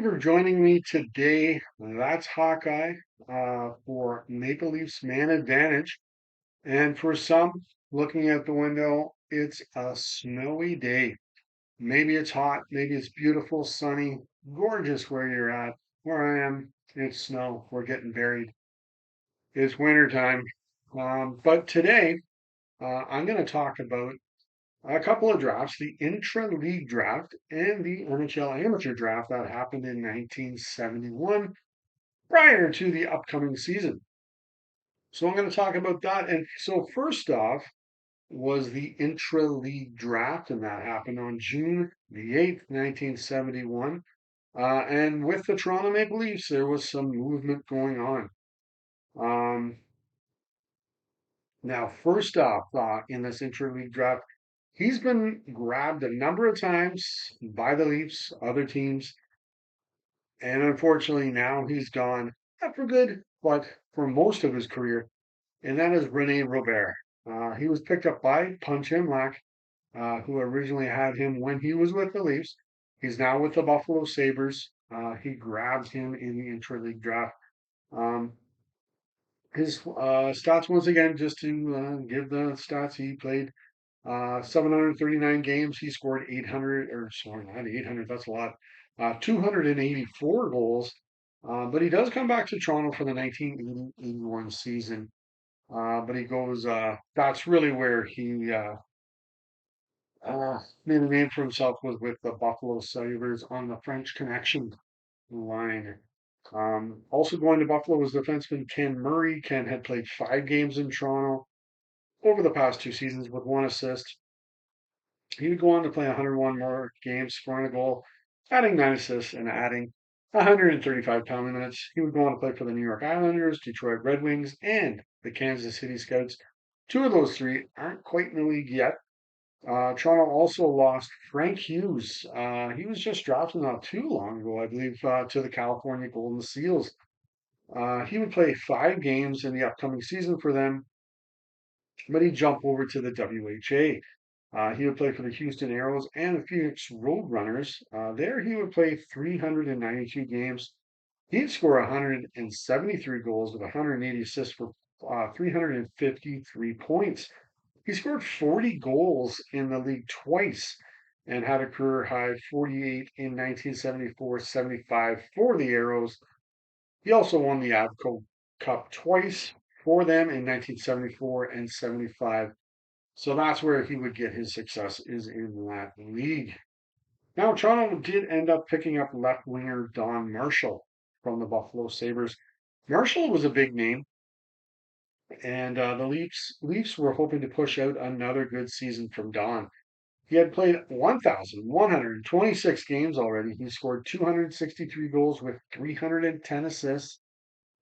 for joining me today. That's Hawkeye for Maple Leafs Man Advantage. And for some, looking out the window, it's a snowy day. Maybe it's hot, maybe it's beautiful, sunny, gorgeous where you're at. Where I am, it's snow. We're getting buried. It's wintertime. But today, I'm going to talk about a couple of drafts, the Intra-League Draft and the NHL Amateur Draft that happened in 1971 prior to the upcoming season. So I'm going to talk about that. And so first off was the Intra-League Draft, and that happened on June the 8th, 1971. And with the Toronto Maple Leafs, there was some movement going on. Um, Now, first off, in this Intra-League Draft, he's been grabbed a number of times by the Leafs, other teams, and unfortunately now he's gone, not for good, but for most of his career, and that is Rene Robert. He was picked up by Punch Imlach, who originally had him when he was with the Leafs. He's now with the Buffalo Sabres. He grabbed him in the Intra-League Draft. Um, his stats, once again, just to give the stats, he played 739 games. He scored 800, or sorry, not 800, that's a lot. 284 goals. But he does come back to Toronto for the 1980-81 season. But he goes, that's really where he made a name for himself, was with the Buffalo Sabres on the French Connection line. Also going to Buffalo was defenseman Ken Murray. Ken had played 5 games in Toronto over the past 2 seasons with 1 assist. He would go on to play 101 more games, scoring a goal, adding 9 assists, and adding 135 penalty minutes. He would go on to play for the New York Islanders, Detroit Red Wings, and the Kansas City Scouts. Two of those three aren't quite in the league yet. Toronto also lost Frank Hughes. He was just drafted not too long ago, I believe, to the California Golden Seals. He would play 5 games in the upcoming season for them, but he'd jump over to the WHA. He would play for the Houston Aeros and the Phoenix Roadrunners. There, he would play 392 games. He'd score 173 goals with 180 assists for 353 points. He scored 40 goals in the league twice and had a career high 48 in 1974-75 for the Aeros. He also won the Avco Cup twice for them in 1974 and 75. So that's where he would get his success, is in that league. Now, Toronto did end up picking up left winger Don Marshall from the Buffalo Sabres. Marshall was a big name, and the Leafs were hoping to push out another good season from Don. He had played 1,126 games already. He scored 263 goals with 310 assists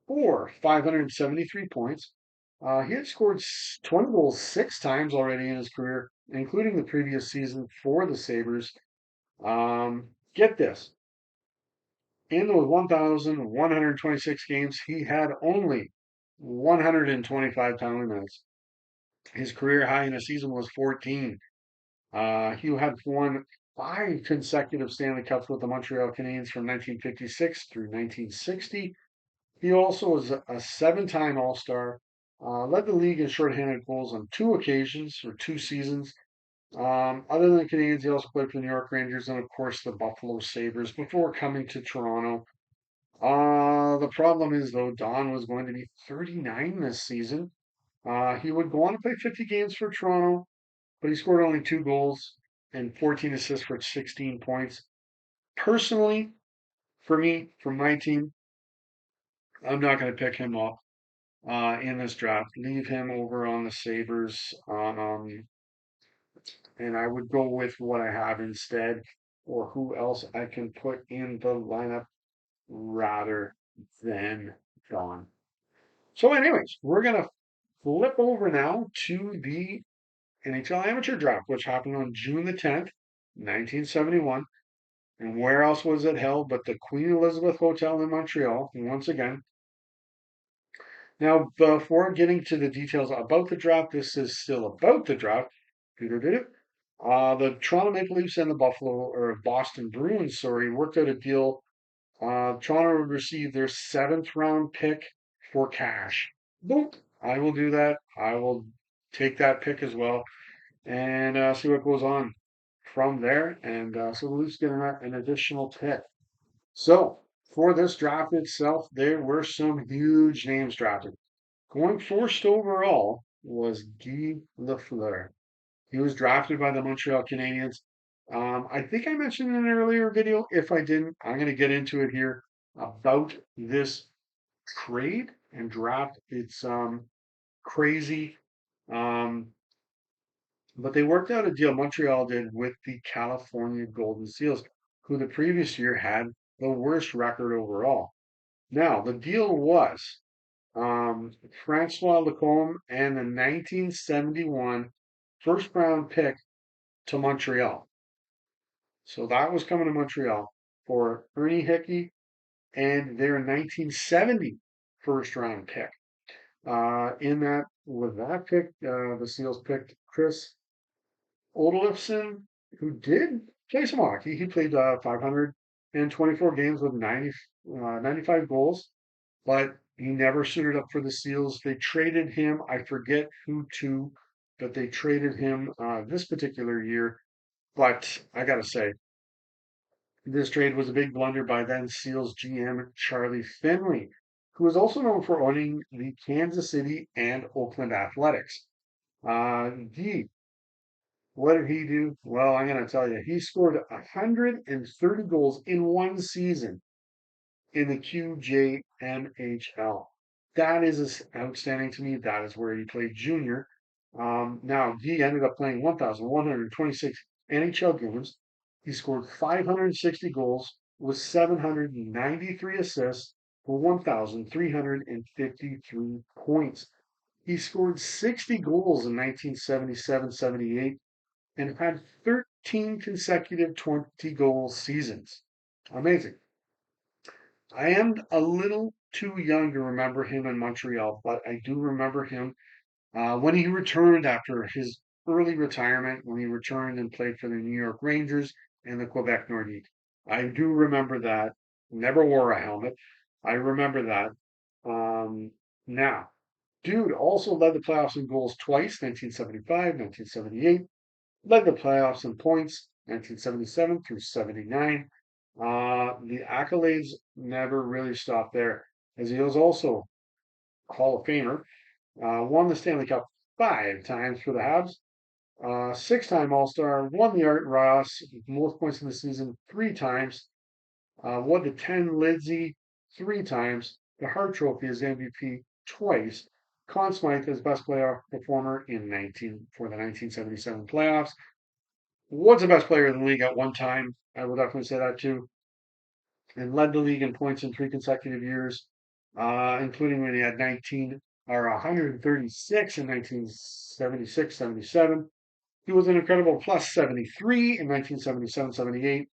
for 573 points. He had scored 20 goals 6 times already in his career, including the previous season for the Sabres. Get this. In those 1,126 games, he had only 125 penalty minutes. His career high in a season was 14. He had won 5 consecutive Stanley Cups with the Montreal Canadiens from 1956 through 1960. He also was a 7-time All-Star, led the league in shorthanded goals on 2 occasions or 2 seasons. Other than the Canadiens, he also played for the New York Rangers and, of course, the Buffalo Sabres before coming to Toronto. The problem is, though, Don was going to be 39 this season. He would go on to play 50 games for Toronto, but he scored only 2 goals and 14 assists for 16 points. Personally, for me, for my team, I'm not going to pick him up in this draft. Leave him over on the Sabres, and I would go with what I have instead, or who else I can put in the lineup rather than John. So, anyways, we're gonna flip over now to the NHL Amateur Draft, which happened on June the 10th, 1971. And where else was it held but the Queen Elizabeth Hotel in Montreal, once again. Now, before getting to the details about the draft, this is still about the draft. The Toronto Maple Leafs and the Boston Bruins, worked out a deal Toronto would receive their seventh round pick for cash. Boom. I will do that. I will take that pick as well and see what goes on from there. And so the Leafs get an additional pick. So for this draft itself, there were some huge names drafted. Going first overall was Guy Lafleur. He was drafted by the Montreal Canadiens. I think I mentioned in an earlier video. If I didn't, I'm going to get into it here about this trade and draft. It's crazy. Um, but they worked out a deal, Montreal did, with the California Golden Seals, who the previous year had the worst record overall. Now, the deal was Francois Lacombe and the 1971 first round pick to Montreal. So that was coming to Montreal for Ernie Hickey and their 1970 first round pick. In that, with that pick, the Seals picked Chris Odolphson, who did play some hockey. He played 524 games with 95 goals, but he never suited up for the Seals. They traded him. I forget who to, but they traded him this particular year. But I got to say, this trade was a big blunder by then Seals GM Charlie Finley, who was also known for owning the Kansas City and Oakland Athletics. Gee, what did he do? Well, I'm going to tell you, he scored 130 goals in one season in the QJMHL. That is outstanding to me. That is where he played junior. Now, he ended up playing 1,126 NHL games. He scored 560 goals with 793 assists for 1,353 points. He scored 60 goals in 1977-78 and had 13 consecutive 20-goal seasons. Amazing. I am a little too young to remember him in Montreal, but I do remember him when he returned after his early retirement, when he returned and played for the New York Rangers and the Quebec Nordiques. I do remember that. Never wore a helmet. I remember that. Now, dude also led the playoffs in goals twice, 1975, 1978. Led the playoffs in points, 1977 through 79. The accolades never really stopped there, as he was also Hall of Famer. Won the Stanley Cup 5 times for the Habs. 6-time All Star. Won the Art Ross, most points in the season 3 times. Won the 10 Liddsey 3 times. The Hart Trophy as MVP twice. Conn Smythe as best playoff performer for the 1977 playoffs. Was the best player in the league at one time. I will definitely say that too. And led the league in points in 3 consecutive years, including when he had 19 or 136 in 1976-77. He was an incredible plus 73 in 1977-78,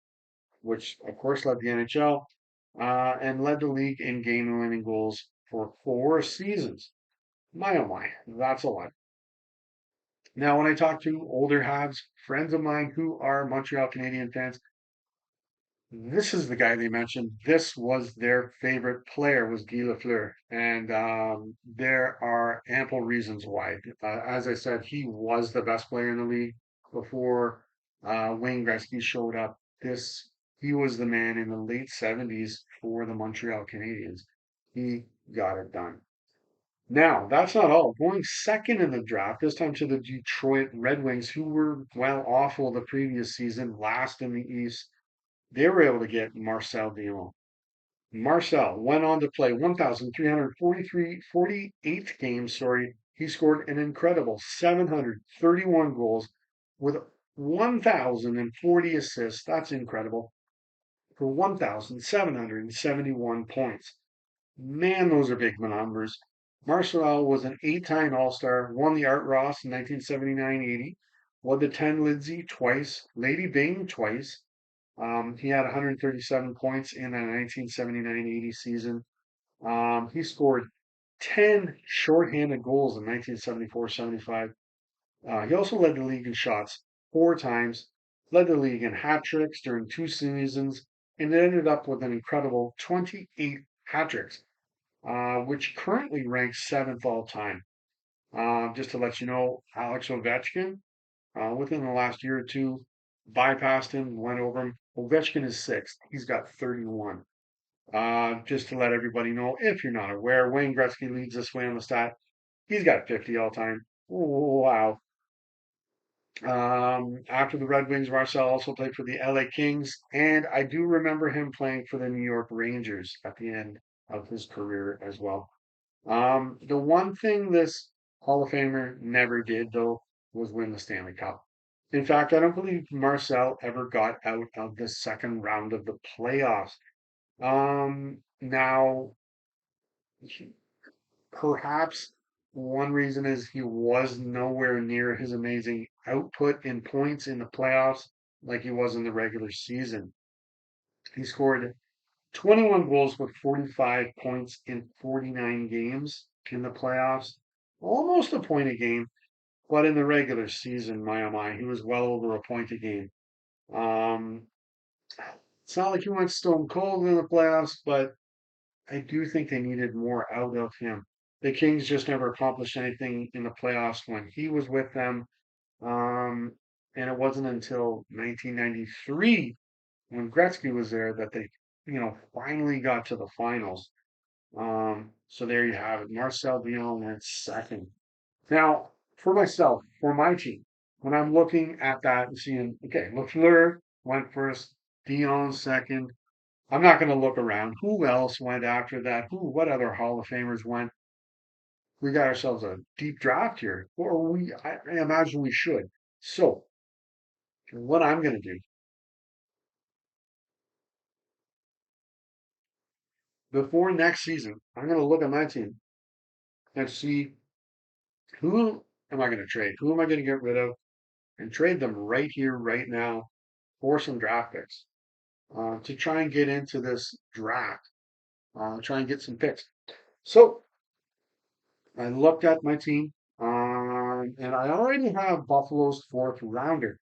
which of course led the NHL, and led the league in game-winning goals for 4 seasons. My oh my, that's a lot. Now, when I talk to older Habs, friends of mine who are Montreal Canadian fans, this is the guy they mentioned. This was their favorite player was Guy Lafleur, and there are ample reasons why. As I said, he was the best player in the league before Wayne Gretzky showed up. He was the man in the late 70s for the Montreal Canadiens. He got it done. Now, that's not all. Going second in the draft, this time to the Detroit Red Wings, who were, well, awful the previous season, last in the East. They were able to get Marcel Dionne. Marcel went on to play 1,348 games, He scored an incredible 731 goals with 1,040 assists. That's incredible. For 1,771 points. Man, those are big numbers. Marcel was an 8-time All-Star, won the Art Ross in 1979-80, won the 10 Liddsey twice, Lady Byng twice. He had 137 points in the 1979-80 season. He scored 10 shorthanded goals in 1974-75. He also led the league in shots 4 times, led the league in hat tricks during 2 seasons, and it ended up with an incredible 28 hat tricks, which currently ranks seventh all time. Just to let you know, Alex Ovechkin, within the last year or two, bypassed him, went over him. Ovechkin is sixth. He's got 31. Just to let everybody know, if you're not aware, Wayne Gretzky leads this way on the stat. He's got 50 all time. Wow. After the Red Wings, Marcel also played for the LA Kings, and I do remember him playing for the New York Rangers at the end of his career as well. The one thing this Hall of Famer never did, though, was win the Stanley Cup. In fact, I don't believe Marcel ever got out of the second round of the playoffs. Now, perhaps one reason is he was nowhere near his amazing output in points in the playoffs like he was in the regular season. He scored 21 goals with 45 points in 49 games in the playoffs, almost a point a game, but in the regular season, my oh my, he was well over a point a game. Um, it's not like he went stone cold in the playoffs, but I do think they needed more out of him. The Kings just never accomplished anything in the playoffs when he was with them. Um, and it wasn't until 1993 when Gretzky was there that they, finally got to the finals. So there you have it. Marcel Dion went second. Now, for myself, for my team, when I'm looking at that and seeing, okay, Lafleur went first, Dion second, I'm not going to look around. Who else went after that? What other Hall of Famers went? We got ourselves a deep draft here, or I imagine we should. So, what I'm going to do before next season, I'm going to look at my team and see who am I going to trade? Who am I going to get rid of and trade them right here, right now for some draft picks to try and get into this draft, try and get some picks. So, I looked at my team, and I already have Buffalo's fourth rounder.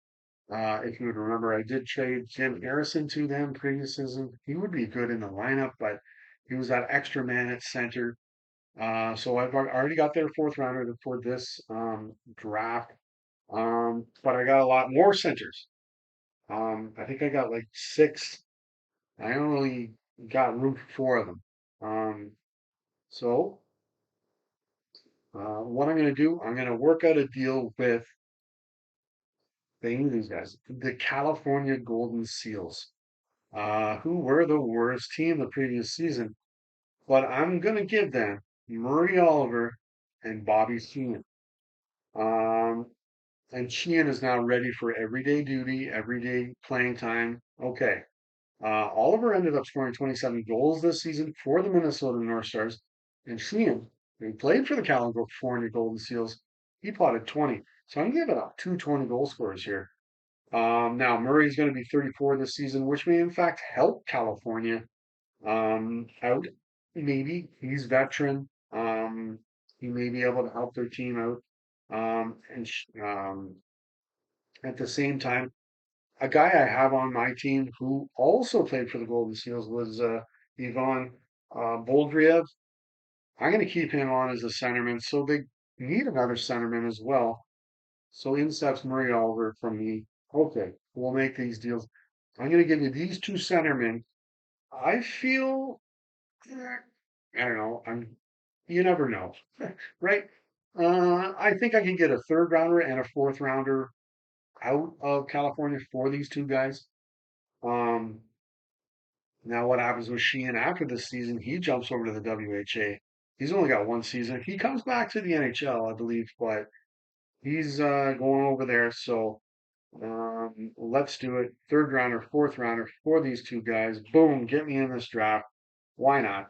If you would remember, I did trade Jim Harrison to them previous season. He would be good in the lineup, but he was that extra man at center. So I've already got their fourth rounder for this draft. But I got a lot more centers. I think I got like six. I only got room for four of them. So what I'm going to do, I'm going to work out a deal with these guys, the California Golden Seals, who were the worst team the previous season. But I'm going to give them Murray Oliver and Bobby Sheehan. Um, and Sheehan is now ready for everyday duty, everyday playing time. Okay. Oliver ended up scoring 27 goals this season for the Minnesota North Stars. And Sheehan, who played for the California Golden Seals, he plotted 20. So I'm giving up two 20 goal scorers here. Now Murray's going to be 34 this season, which may in fact help California out. Maybe he's veteran. He may be able to help their team out. And at the same time, a guy I have on my team who also played for the Golden Seals was Ivan Boldriev. I'm going to keep him on as a centerman, so they need another centerman as well. So in steps Murray Oliver from me. Okay, we'll make these deals. I'm going to give you these two centermen. I feel, I don't know. You never know, right? I think I can get a third rounder and a fourth rounder out of California for these two guys. Um, Now, what happens with Sheehan after this season? He jumps over to the WHA. He's only got one season. He comes back to the NHL, I believe, but he's going over there. So let's do it. Third rounder, fourth rounder for these two guys. Boom, get me in this draft. Why not?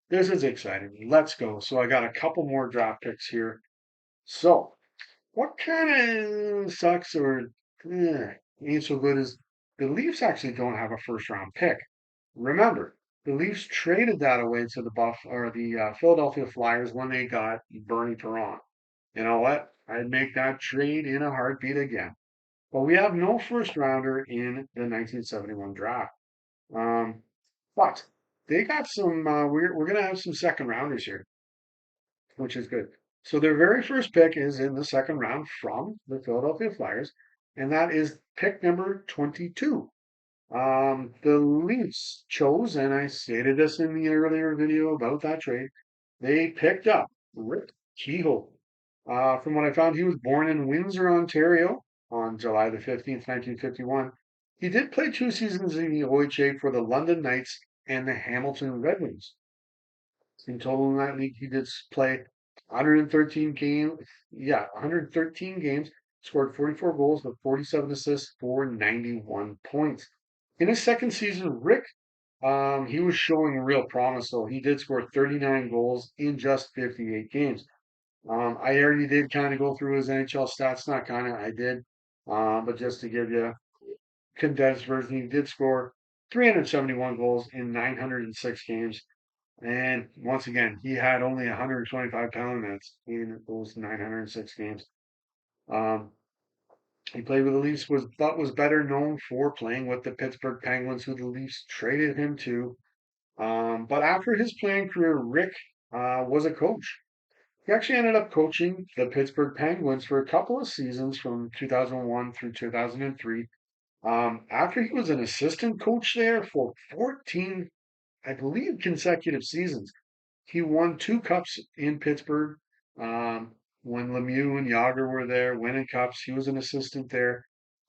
This is exciting. Let's go. So I got a couple more draft picks here. So what kind of sucks or ain't so good is the Leafs actually don't have a first round pick. Remember, the Leafs traded that away to the Philadelphia Flyers when they got Bernie Perron. You know what? I'd make that trade in a heartbeat again. But we have no first rounder in the 1971 draft. Um, but they got some. We're gonna have some second rounders here, which is good. So their very first pick is in the second round from the Philadelphia Flyers, and that is pick number 22. The Leafs chose, and I stated this in the earlier video about that trade, they picked up Rick Kehoe. From what I found, he was born in Windsor, Ontario on July the 15th, 1951. He did play 2 seasons in the OHA for the London Knights and the Hamilton Red Wings. In total in that league, he did play 113 games. Yeah, 113 games, scored 44 goals with 47 assists for 91 points. In his second season, Rick, he was showing real promise, though. He did score 39 goals in just 58 games. I already did kind of go through his NHL stats, not kind of, I did. But just to give you a condensed version, he did score 371 goals in 906 games. And once again, he had only 125 penalty minutes in those 906 games. Um, he played with the Leafs, was better known for playing with the Pittsburgh Penguins, who the Leafs traded him to. But after his playing career, Rick was a coach. He actually ended up coaching the Pittsburgh Penguins for a couple of seasons from 2001 through 2003. After he was an assistant coach there for 14, I believe, consecutive seasons. He won 2 cups in Pittsburgh. When Lemieux and Yager were there, winning cups, he was an assistant there.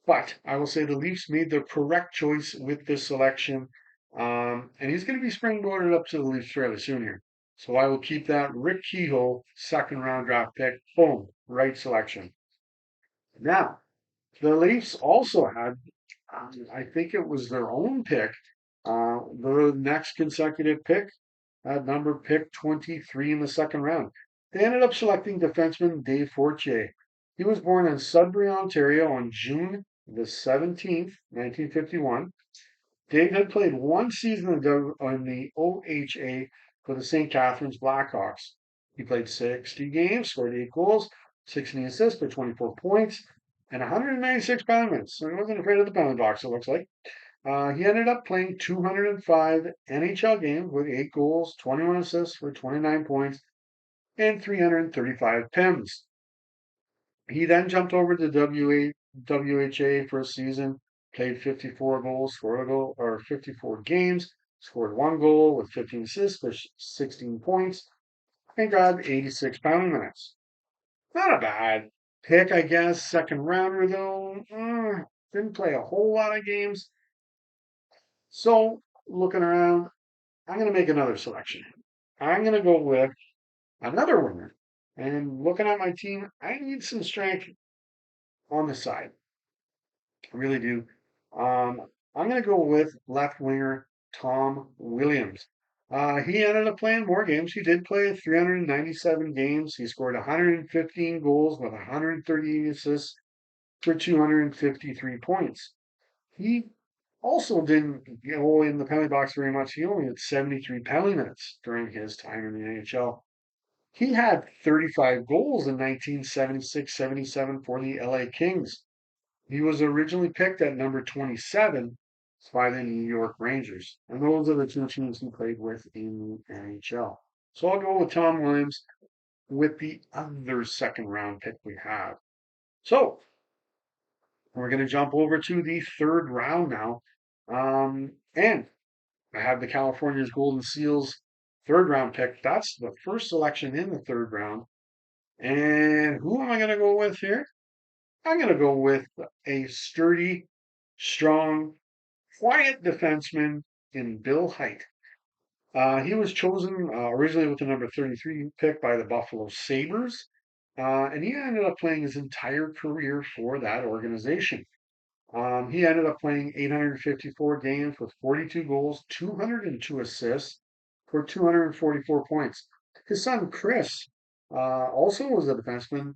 But I will say the Leafs made the correct choice with this selection. And he's going to be springboarded up to the Leafs fairly soon here. So I will keep that Rick Kehoe second round draft pick. Boom, right selection. Now, the Leafs also had, I think it was their own pick, the next consecutive pick at number pick 23 in the second round. They ended up selecting defenseman Dave Fortier. He was born in Sudbury, Ontario on June the 17th, 1951. Dave had played 1 season in the OHA for the St. Catharines Blackhawks. He played 60 games, scored 8 goals, 16 assists for 24 points, and 196 penalty minutes. So he wasn't afraid of the penalty box, it looks like. He ended up playing 205 NHL games with 8 goals, 21 assists for 29 points, and 335 PIMs. He then jumped over to WHA for a season, played 54 goals, scored a goal, or 54 games, scored 1 goal with 15 assists for 16 points, and got 86 penalty minutes. Not a bad pick, I guess. Second rounder, though. Didn't play a whole lot of games. So, looking around, I'm going to make another selection. I'm going to go with another winner. And looking at my team, I need some strength on the side. I really do. I'm going to go with left winger Tom Williams. He ended up playing more games. He did play 397 games. He scored 115 goals with 138 assists for 253 points. He also didn't go in the penalty box very much. He only had 73 penalty minutes during his time in the NHL. He had 35 goals in 1976-77 for the LA Kings. He was originally picked at number 27 by the New York Rangers. And those are the 2 teams he played with in the NHL. So I'll go with Tom Williams with the other second round pick we have. So we're going to jump over to the third round now. And I have the California's Golden Seals third round pick. That's the first selection in the third round. And who am I going to go with here? I'm going to go with a sturdy, strong, quiet defenseman in Bill Height. He was chosen originally with the number 33 pick by the Buffalo Sabres, and he ended up playing his entire career for that organization. He ended up playing 854 games with 42 goals, 202 assists for 244 points. His son Chris also was a defenseman.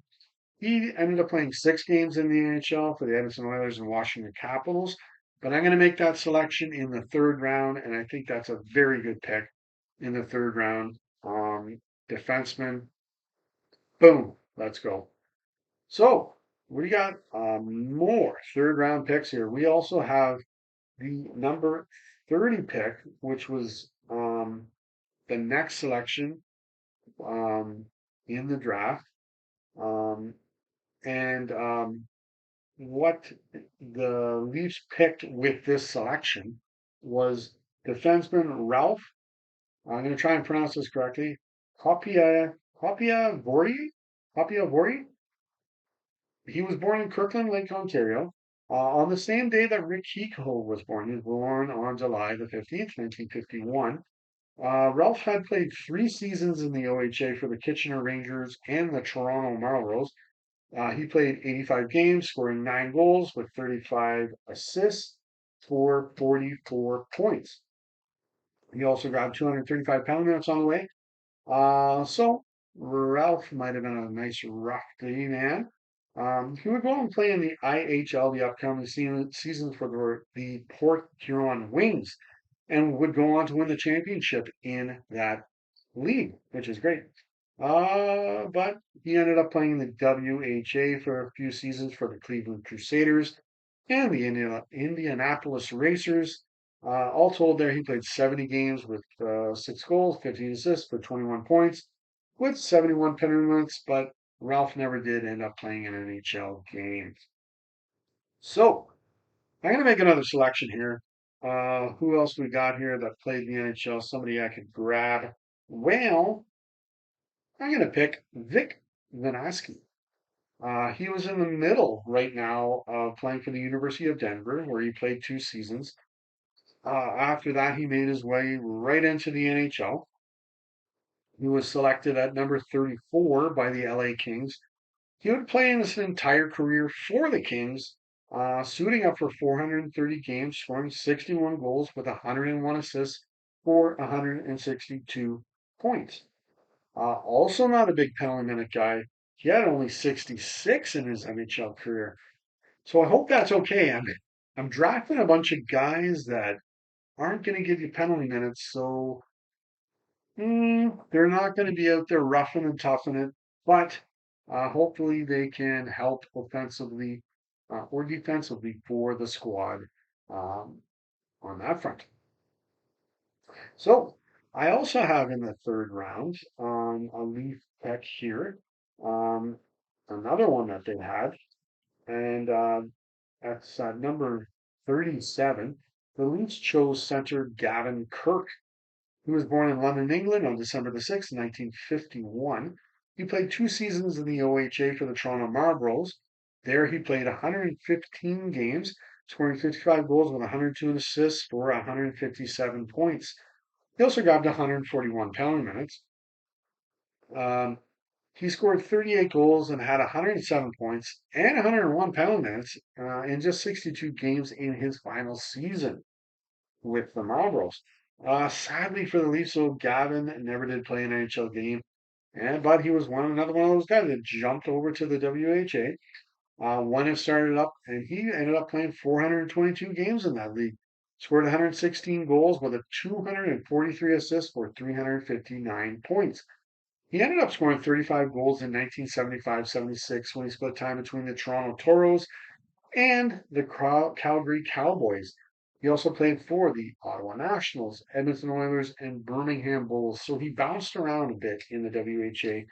He ended up playing 6 games in the NHL for the Edmonton Oilers and Washington Capitals. But I'm going to make that selection in the third round, and I think that's a very good pick in the third round. Defenseman, boom, let's go. So We got more third round picks here. We also have the number 30 pick, which was the next selection um, in the draft. Um, and what the Leafs picked with this selection was defenseman Ralph. I'm going to try and pronounce this correctly. Hopia Vori? Hopia Vori? He was born in Kirkland Lake, Ontario, on the same day that Rick Keeco was born. He was born on July the 15th, 1951. Ralph had played 3 seasons in the OHA for the Kitchener Rangers and the Toronto Marlboros. He played 85 games, scoring 9 goals with 35 assists for 44 points. He also grabbed 235 pound minutes on the way. So Ralph might have been a nice rough D man. He would go on and play in the IHL the upcoming season for the Port Huron Wings and would go on to win the championship in that league, which is great. But he ended up playing in the WHA for a few seasons for the Cleveland Crusaders and the Indianapolis Racers. All told, there he played 70 games with 6 goals, 15 assists for 21 points, with 71 penalty minutes. But Ralph never did end up playing an NHL game. So I'm going to make another selection here. Who else we got here that played in the NHL? Somebody I could grab. Well, I'm going to pick Vic Vanaski. He was in the middle right now of playing for the University of Denver, where he played 2 seasons. After that, he made his way right into the NHL. He was selected at number 34 by the LA Kings. He would play in his entire career for the Kings, suiting up for 430 games, scoring 61 goals with 101 assists for 162 points. Also, not a big penalty minute guy. He had only 66 in his NHL career. So I hope that's okay. I'm drafting a bunch of guys that aren't going to give you penalty minutes, so they're not going to be out there roughing and toughing it. But hopefully they can help offensively or defensively for the squad um, on that front. So I also have in the third round a Leaf pick here, um, another one that they had, and that's number 37. The Leafs chose center Gavin Kirk. He was born in London, England on December the 6th, 1951. He played 2 seasons in the OHA for the Toronto Marlboros. There he played 115 games, scoring 55 goals with 102 assists for 157 points. He also grabbed 141 penalty minutes. Um, he scored 38 goals and had 107 points and 101 penalty minutes in just 62 games in his final season with the Marlboros. Sadly for the Leafs, so Gavin never did play an NHL game, but he was another one of those guys that jumped over to the WHA when it started up, and he ended up playing 422 games in that league. Scored 116 goals with a 243 assists for 359 points. He ended up scoring 35 goals in 1975-76 when he split time between the Toronto Toros and the Calgary Cowboys. He also played for the Ottawa Nationals, Edmonton Oilers, and Birmingham Bulls, so he bounced around a bit in the WHA,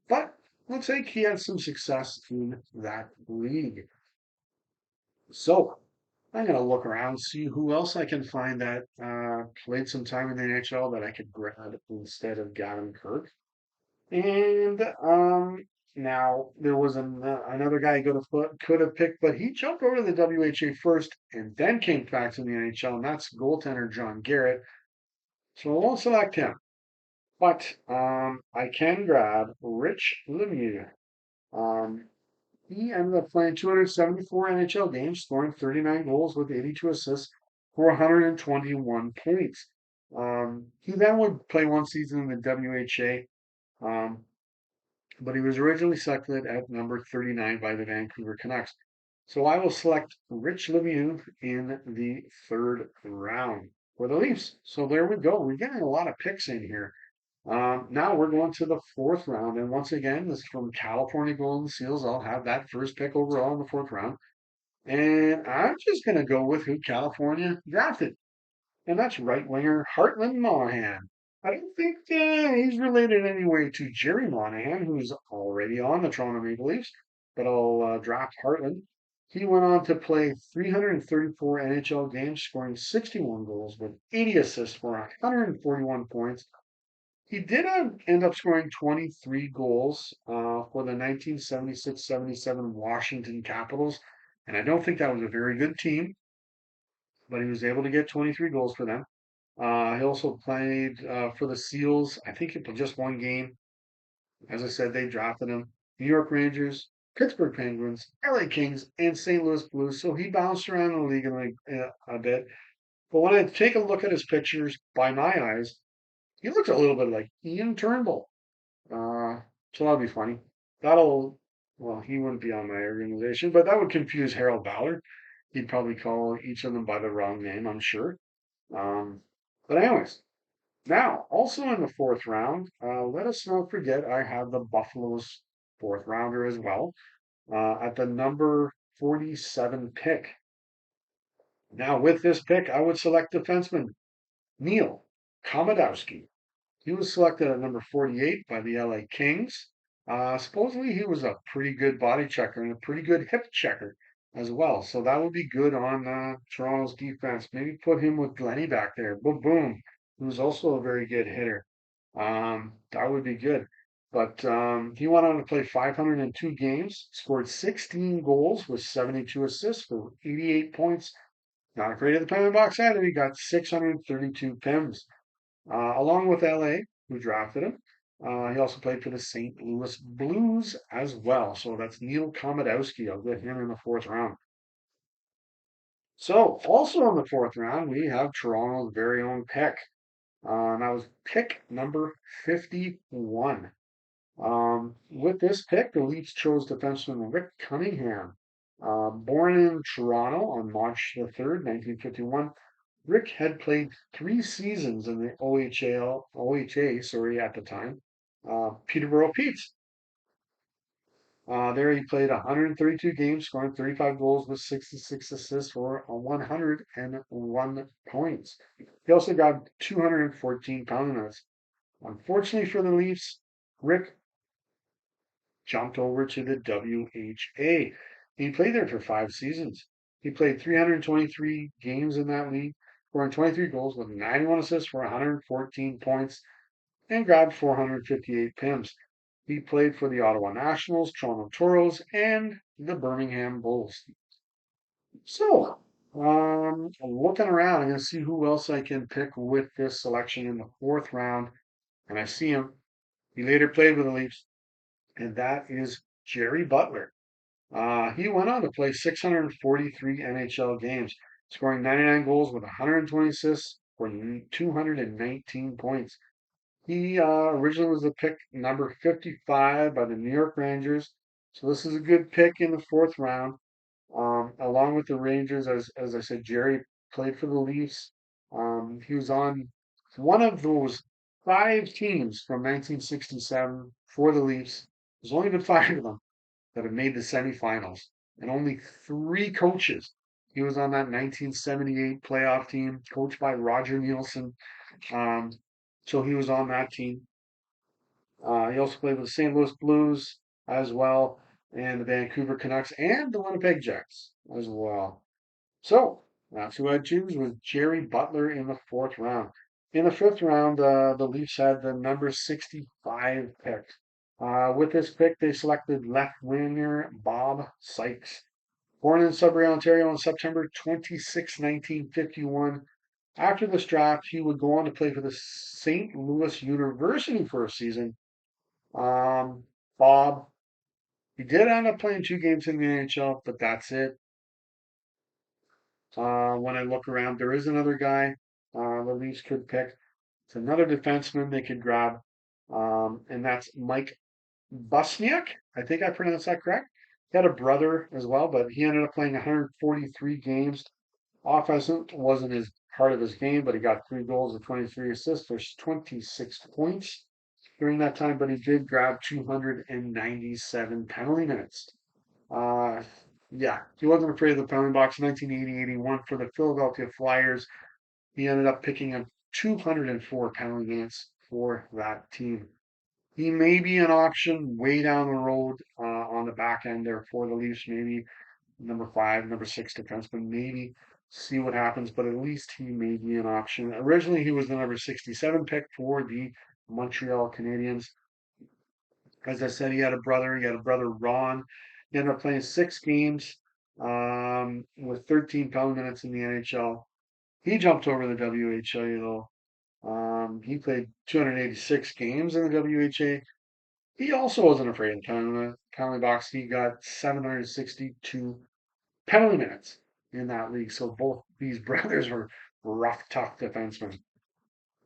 but looks like he had some success in that league. So I'm going to look around, see who else I can find that played some time in the NHL that I could grab instead of Gavin Kirk. And now there was another guy could have picked, but he jumped over to the WHA first and then came back to the NHL, and that's goaltender John Garrett. So I won't select him, but I can grab Rich Lemieux. Um, he ended up playing 274 NHL games, scoring 39 goals with 82 assists for 121 points. He then would play 1 season in the WHA. But he was originally selected at number 39 by the Vancouver Canucks. So I will select Rich Lemieux in the third round for the Leafs. So there we go. We're getting a lot of picks in here. Now we're going to the fourth round, and once again, this is from California Golden Seals. I'll have that first pick overall in the fourth round, and I'm just going to go with who California drafted, and that's right winger Heartland Monahan. I don't think he's related in any way to Jerry Monahan, who's already on the Toronto Maple Leafs, but I'll draft Heartland. He went on to play 334 NHL games, scoring 61 goals with 80 assists for 141 points. He did end up scoring 23 goals for the 1976-77 Washington Capitals, and I don't think that was a very good team, but he was able to get 23 goals for them. He also played for the Seals. I think it was just one game. As I said, they drafted him. New York Rangers, Pittsburgh Penguins, LA Kings, and St. Louis Blues. So he bounced around the league a bit. But when I take a look at his pictures, by my eyes, he looks a little bit like Ian Turnbull. Uh, so that'll be funny. That'll, well, he wouldn't be on my organization, but that would confuse Harold Ballard. He'd probably call each of them by the wrong name, I'm sure. Um, but anyways, now also in the fourth round, let us not forget I have the Buffalo's fourth rounder as well, at the number 47 pick. Now with this pick, I would select defenseman Neil Komodowski. He was selected at number 48 by the LA Kings. Supposedly, he was a pretty good body checker and a pretty good hip checker as well. So that would be good on Toronto's defense. Maybe put him with Glenny back there. Boom, boom. Who's also a very good hitter. That would be good. But he went on to play 502 games, scored 16 goals with 72 assists for 88 points. Not afraid of the penalty box either. He got 632 PIMs along with LA, who drafted him. He also played for the St. Louis Blues as well. So that's Neil Komodowski. I'll get him in the fourth round. So also in the fourth round, we have Toronto's very own pick. And that was pick number 51. With this pick, the Leafs chose defenseman Rick Cunningham. Born in Toronto on March the 3rd, 1951, Rick had played 3 seasons in the OHA, sorry, at the time. Peterborough Petes. There he played 132 games, scoring 35 goals with 66 assists for 101 points. He also got 214 pound minutes. Unfortunately for the Leafs, Rick jumped over to the WHA. He played there for 5 seasons. He played 323 games in that league, scoring 23 goals with 91 assists for 114 points and grabbed 458 PIMs. He played for the Ottawa Nationals, Toronto Toros, and the Birmingham Bulls. So, looking around, I'm going to see who else I can pick with this selection in the fourth round. And I see him. He later played with the Leafs, and that is Jerry Butler. He went on to play 643 NHL games, scoring 99 goals with 120 assists for 219 points. He originally was a pick number 55 by the New York Rangers, so this is a good pick in the fourth round. Along with the Rangers, as I said, Jerry played for the Leafs. He was on one of those 5 teams from 1967 for the Leafs. There's only been 5 of them that have made the semifinals, and only 3 coaches. He was on that 1978 playoff team, coached by Roger Nielsen. Um, so he was on that team. He also played with the St. Louis Blues as well, and the Vancouver Canucks, and the Winnipeg Jets as well. So that's who I'd choose was Jerry Butler in the fourth round. In the fifth round, the Leafs had the number 65 pick. With this pick, they selected left winger Bob Sykes. Born in Sudbury, Ontario on September 26, 1951. After this draft, he would go on to play for the St. Louis University for a season. Bob, he did end up playing 2 games in the NHL, but that's it. When I look around, there is another guy the Leafs could pick. It's another defenseman they could grab, and that's Mike Busniak. I think I pronounced that correct. He had a brother as well, but he ended up playing 143 games. Offense wasn't his part of his game, but he got 3 goals and 23 assists for 26 points. during that time, but he did grab 297 penalty minutes. Uh, yeah, he wasn't afraid of the penalty box. 1980-81 for the Philadelphia Flyers. He ended up picking up 204 penalty minutes for that team. He may be an option way down the road on the back end there for the Leafs, maybe number five, number six defenseman, maybe see what happens, but at least he may be an option. Originally, he was the number 67 pick for the Montreal Canadiens. As I said, he had a brother. He had a brother, Ron. He ended up playing 6 games with 13 penalty minutes in the NHL. He jumped over the WHA though. He played 286 games in the WHA. He also wasn't afraid of the penalty box. He got 762 penalty minutes in that league. So both these brothers were rough, tough defensemen.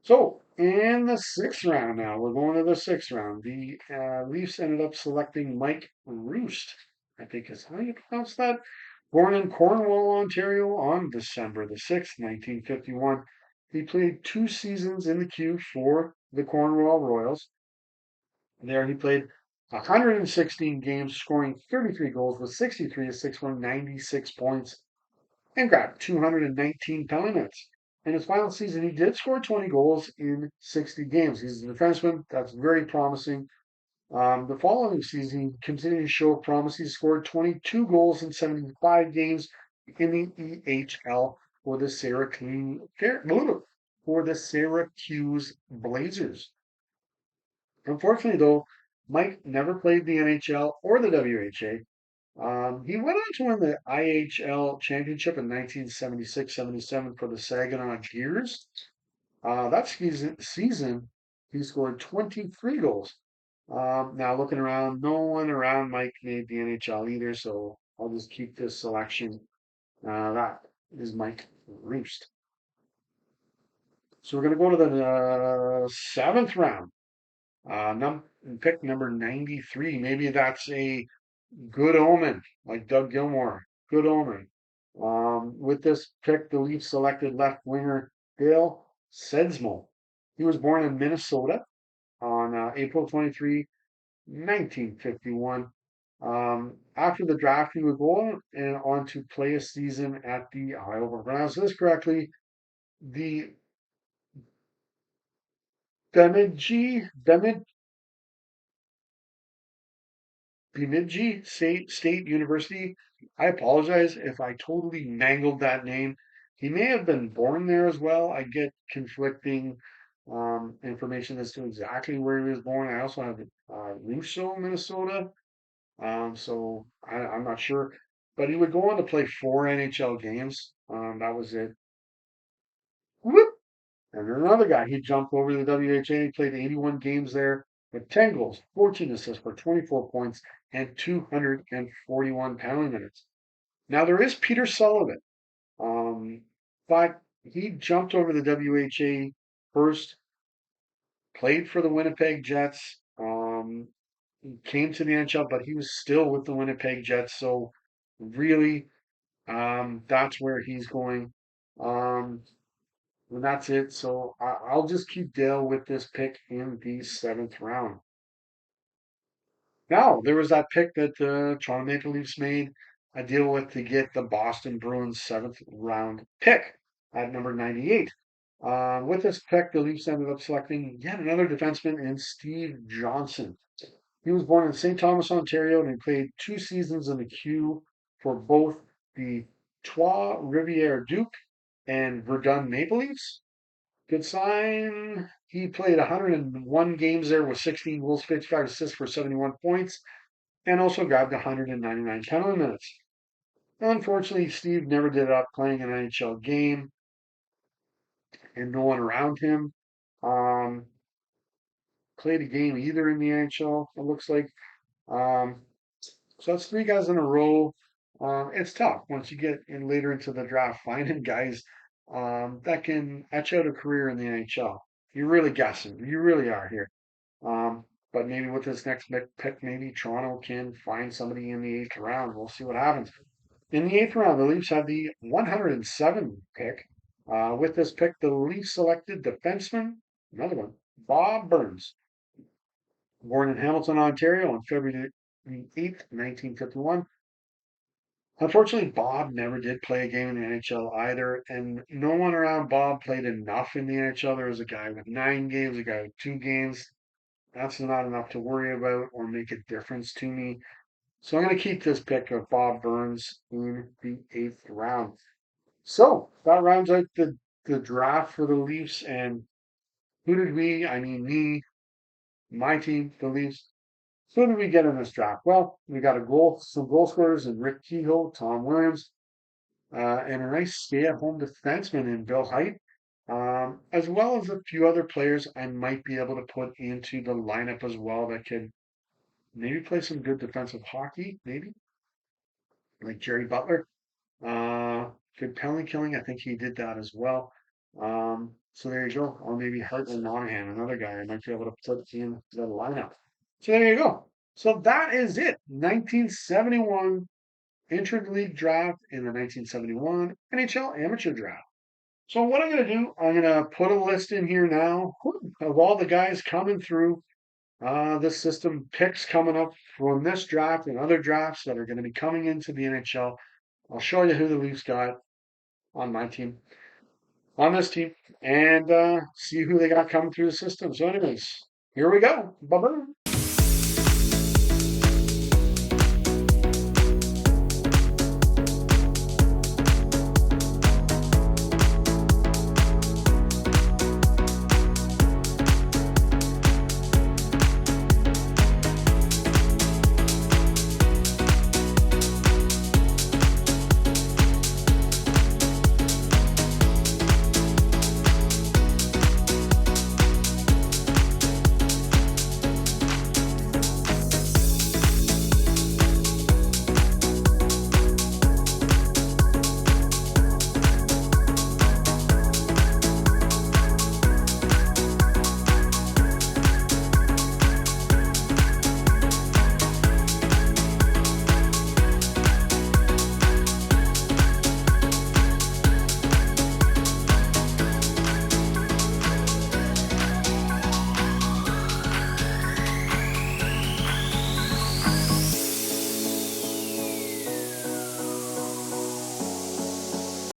So in the sixth round now, we're going to the sixth round. The Leafs ended up selecting Mike Roost, I think is how you pronounce that. Born in Cornwall, Ontario on December the 6th, 1951. He played 2 seasons in the queue for the Cornwall Royals. There he played 116 games, scoring 33 goals with 63 assists, 96 points, and grabbed 219 penalty minutes. In his final season, he did score 20 goals in 60 games. He's a defenseman. That's very promising. The following season, he continued to show promise. He scored 22 goals in 75 games in the EHL for the Syracuse Blazers. Unfortunately, though, Mike never played the NHL or the WHA. He went on to win the IHL championship in 1976-77 for the Saginaw Gears. That season, he scored 23 goals. Now looking around, no one around Mike made the NHL either, so I'll just keep this selection. That is Mike Roost. So we're going to go to the seventh round. Pick number 93. Maybe that's a good omen, like Doug Gilmore. Good omen. With this pick, the Leafs selected left winger Dale Sedsmo. He was born in Minnesota on April 23, 1951. After the draft, he would go on to play a season at the, I hope I pronounced this correctly, the Bemidji, State University. I apologize if I totally mangled that name. He may have been born there as well. I get conflicting information as to exactly where he was born. I also have Russo, Minnesota. So I'm not sure. But he would go on to play 4 NHL games. That was it. Whoop! And then another guy, he jumped over to the WHA. He played 81 games there with 10 goals, 14 assists for 24 points, and 241 penalty minutes. Now there is Peter Sullivan, but he jumped over the WHA first, played for the Winnipeg Jets, he came to the NHL, but he was still with the Winnipeg Jets. So really, that's where he's going. Um, and that's it. So I'll just keep Dale with this pick in the seventh round. Now, there was that pick that the Toronto Maple Leafs made a deal with to get the Boston Bruins seventh round pick at number 98. With this pick, the Leafs ended up selecting yet another defenseman in Steve Johnson. He was born in St. Thomas, Ontario, and he played 2 seasons in the queue for both the Trois Rivières Duke and Verdun Maple Leafs. Good sign. He played 101 games there with 16 goals, 55 assists for 71 points, and also grabbed 199 penalty minutes. Unfortunately, Steve never did up playing an NHL game, and no one around him played a game either in the NHL, it looks like. Um, so that's 3 guys in a row. It's tough once you get in later into the draft, finding guys that can etch out a career in the NHL. You're really guessing. You really are here. But maybe with this next pick, maybe Toronto can find somebody in the eighth round. We'll see what happens. In the eighth round, the Leafs had the 107 pick. With this pick, the Leafs selected defenseman, another one, Bob Burns. Born in Hamilton, Ontario on February 8th, 1951. Unfortunately, Bob never did play a game in the NHL either, and no one around Bob played enough in the NHL. There was a guy with 9 games, a guy with 2 games. That's not enough to worry about or make a difference to me. So I'm going to keep this pick of Bob Burns in the 8th round. So that rounds out the draft for the Leafs. And who did we, I mean, me, my team, the Leafs, who did we get in this draft? Well, we got some goal scorers in Rick Kehoe, Tom Williams, and a nice stay-at-home defenseman in Bill Height, as well as a few other players I might be able to put into the lineup as well that could maybe play some good defensive hockey, maybe like Jerry Butler. Uh, Good penalty killing. I think he did that as well. So there you go. Or maybe Hartland Monahan, another guy I might be able to put in the lineup. So there you go. So that is it. 1971 Intra-League Draft in the 1971 NHL Amateur Draft. So what I'm going to do, I'm going to put a list in here now of all the guys coming through this system, picks coming up from this draft and other drafts that are going to be coming into the NHL. I'll show you who the Leafs got on my team, on this team, and see who they got coming through the system. So, anyways, here we go. Bye bye.